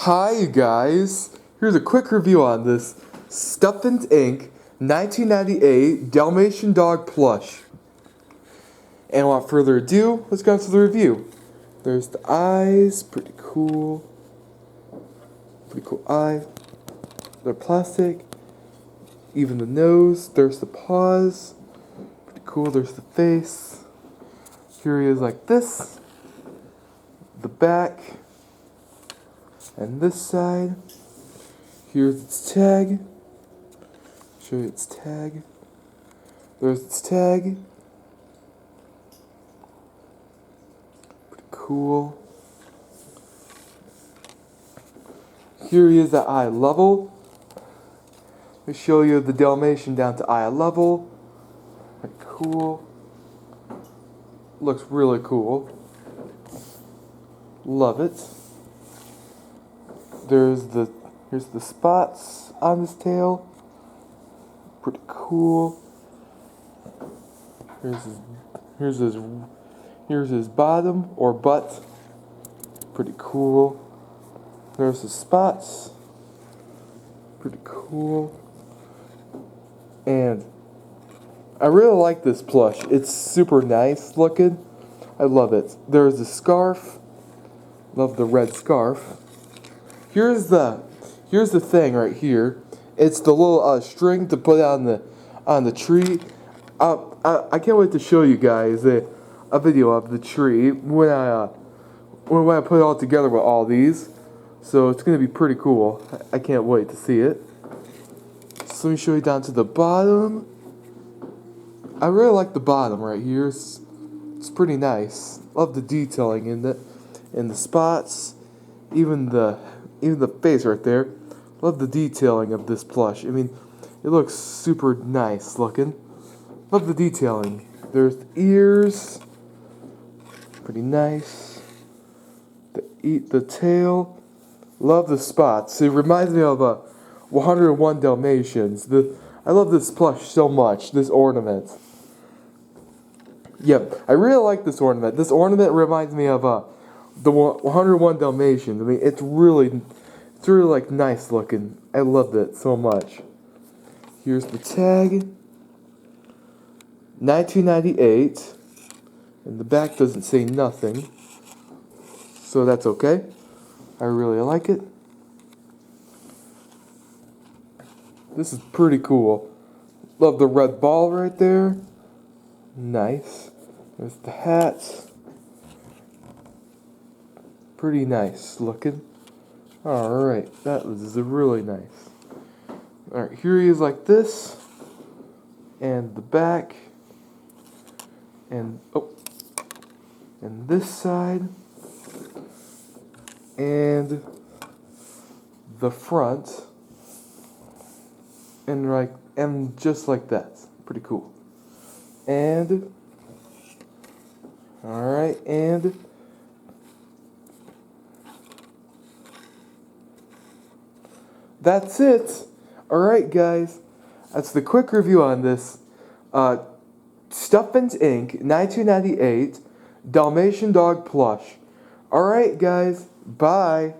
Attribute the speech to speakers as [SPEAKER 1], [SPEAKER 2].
[SPEAKER 1] Hi you guys, here's a quick review on this Stuffins Inc. 1998 Dalmatian dog plush. And without further ado, let's go into the review. There's the eyes, pretty cool eye. They're plastic. Even the nose, there's the paws, pretty cool, there's the face. Here he is like this, the back. And this side, here's its tag. Show you its tag. There's its tag. Pretty cool. Here he is at eye level. Let me show you the Dalmatian down to eye level. Pretty cool. Looks really cool. Love it. Here's the spots on his tail. Pretty cool. Here's his bottom or butt. Pretty cool. There's the spots. Pretty cool. And I really like this plush. It's super nice looking. I love it. There's the scarf. Love the red scarf. Here's the thing right here. It's the little string to put on the tree. I can't wait to show you guys a video of the tree when I put it all together with all these. So it's gonna be pretty cool. I can't wait to see it. So let me show you down to the bottom. I really like the bottom right here. It's pretty nice. Love the detailing in the spots, even the face right there. Love the detailing of this plush. I mean, it looks super nice looking. Love the detailing. There's the ears. Pretty nice. The tail. Love the spots. It reminds me of 101 Dalmatians. I love this plush so much. This ornament. Yep, I really like this ornament. This ornament reminds me of the 101 Dalmatians. I mean, it's really like nice looking. I loved it so much. Here's the tag. 1998. And the back doesn't say nothing. So that's okay. I really like it. This is pretty cool. Love the red ball right there. Nice. There's the hat. Pretty nice looking. Alright, that was really nice. Alright, here he is like this. And the back. And this side. And the front. And just like that. Pretty cool. And alright, and that's it. Alright guys, that's the quick review on this Stuffins Inc. 1998 Dalmatian dog plush. Alright guys, bye.